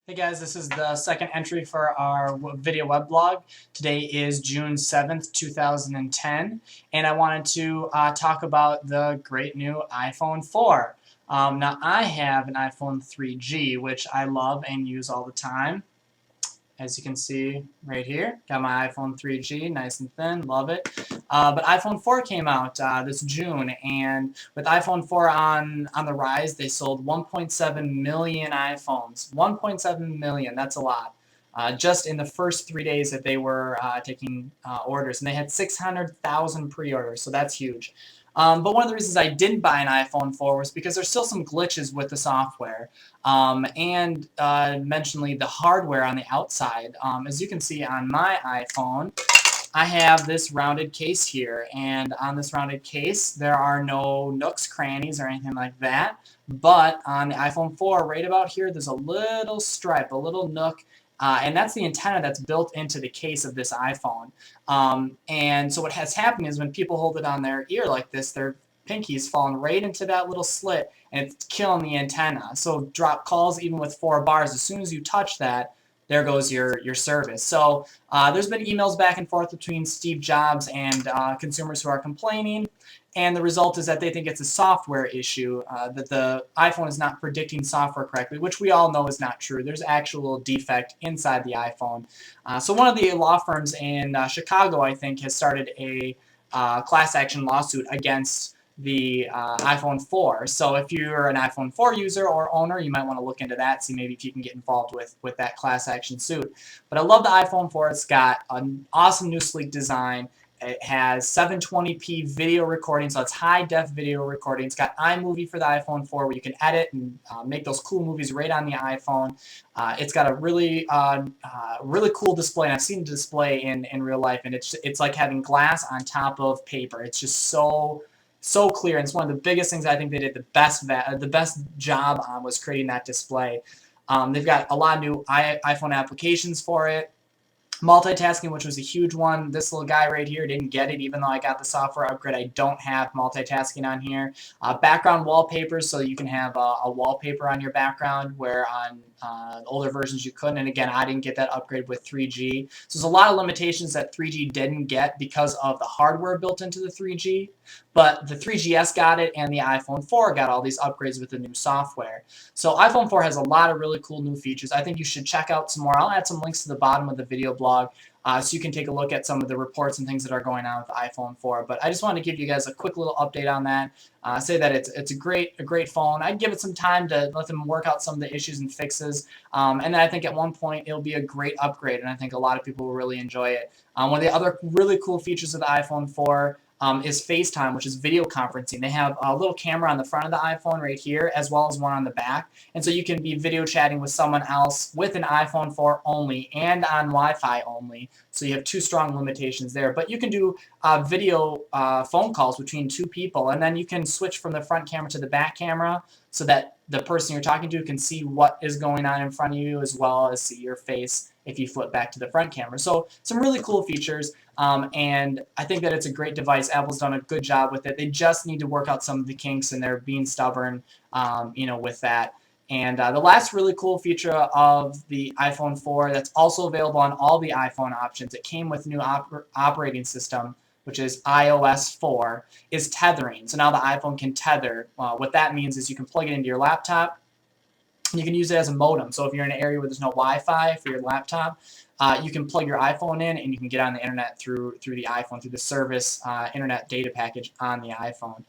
Hey guys, this is the second entry for our video web blog. Today is June 7th, 2010, and I wanted to talk about the great new iPhone 4. Now, I have an iPhone 3G, which I love and use all the time. As you can see right here, got my iPhone 3G, nice and thin, love it. But iPhone 4 came out this June, and with iPhone 4 on the rise, they sold 1.7 million iPhones. 1.7 million, that's a lot. Just in the first 3 days that they were taking orders, and they had 600,000 pre-orders, so that's huge. But one of the reasons I didn't buy an iPhone 4 was because there's still some glitches with the software. And mentionally the hardware on the outside. As you can see on my iPhone, I have this rounded case here, and on this rounded case there are no nooks, crannies, or anything like that. But on the iPhone 4, right about here, there's a little stripe, a little nook, and that's the antenna that's built into the case of this iPhone. And so what has happened is when people hold it on their ear like this, their pinky's falling right into that little slit, and it's killing the antenna. So drop calls even with 4 bars. As soon as you touch that, there goes your service. So there's been emails back and forth between Steve Jobs and consumers who are complaining, and the result is that they think it's a software issue, that the iPhone is not predicting software correctly, which we all know is not true. There's actual defect inside the iPhone. So one of the law firms in Chicago, I think, has started a class action lawsuit against the iPhone 4. So if you're an iPhone 4 user or owner, you might want to look into that, see maybe if you can get involved with that class action suit. But I love the iPhone 4. It's got an awesome new sleek design. It has 720p video recording, so it's high-def video recording. It's got iMovie for the iPhone 4 where you can edit and make those cool movies right on the iPhone. It's got a really cool display, and I've seen the display in real life, and it's like having glass on top of paper. It's just so clear, and it's one of the biggest things I think they did the best job on was creating that display. They've got a lot of new iPhone applications for it. Multitasking, which was a huge one. This little guy right here didn't get it, even though I got the software upgrade. I don't have multitasking on here. Background wallpapers, so you can have a wallpaper on your background, where on older versions you couldn't. And again, I didn't get that upgrade with 3G. So there's a lot of limitations that 3G didn't get because of the hardware built into the 3G. But the 3GS got it, and the iPhone 4 got all these upgrades with the new software. So iPhone 4 has a lot of really cool new features. I think you should check out some more. I'll add some links to the bottom of the video blog so you can take a look at some of the reports and things that are going on with the iPhone 4. But I just wanted to give you guys a quick little update on that. Say that it's a great phone. I'd give it some time to let them work out some of the issues and fixes. And then I think at one point it'll be a great upgrade, and I think a lot of people will really enjoy it. One of the other really cool features of the iPhone 4 is FaceTime, which is video conferencing. They have a little camera on the front of the iPhone right here, as well as one on the back. And so you can be video chatting with someone else with an iPhone 4 only and on Wi-Fi only. So you have 2 strong limitations there. But you can do video phone calls between 2 people, and then you can switch from the front camera to the back camera so that the person you're talking to can see what is going on in front of you, as well as see your face if you flip back to the front camera. So some really cool features, and I think that it's a great device. Apple's done a good job with it. They just need to work out some of the kinks, and they're being stubborn, with that. And the last really cool feature of the iPhone 4 that's also available on all the iPhone options, it came with new operating system, which is iOS 4, is tethering. So now the iPhone can tether. What that means is you can plug it into your laptop. You can use it as a modem. So if you're in an area where there's no Wi-Fi for your laptop, you can plug your iPhone in, and you can get on the internet through the iPhone, through the service internet data package on the iPhone.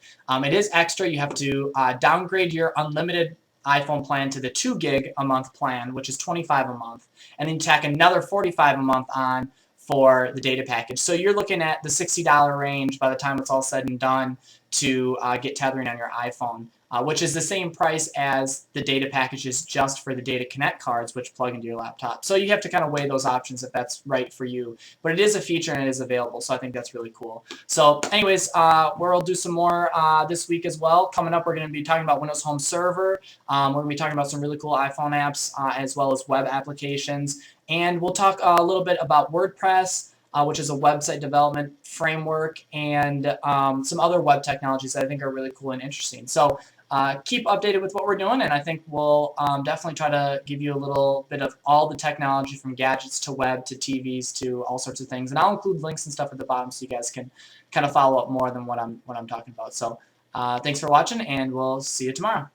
It is extra. You have to downgrade your unlimited iPhone plan to the 2 gig a month plan, which is $25 a month, and then tack another $45 a month on for the data package. So you're looking at the $60 range by the time it's all said and done to get tethering on your iPhone, which is the same price as the data packages just for the Data Connect cards, which plug into your laptop. So you have to kind of weigh those options if that's right for you. But it is a feature, and it is available, so I think that's really cool. So anyways, we'll do some more this week as well. Coming up, we're going to be talking about Windows Home Server. We're going to be talking about some really cool iPhone apps as well as web applications. And we'll talk a little bit about WordPress, which is a website development framework, and some other web technologies that I think are really cool and interesting. So keep updated with what we're doing, and I think we'll definitely try to give you a little bit of all the technology from gadgets to web to TVs to all sorts of things. And I'll include links and stuff at the bottom so you guys can kind of follow up more than what I'm talking about. So thanks for watching, and we'll see you tomorrow.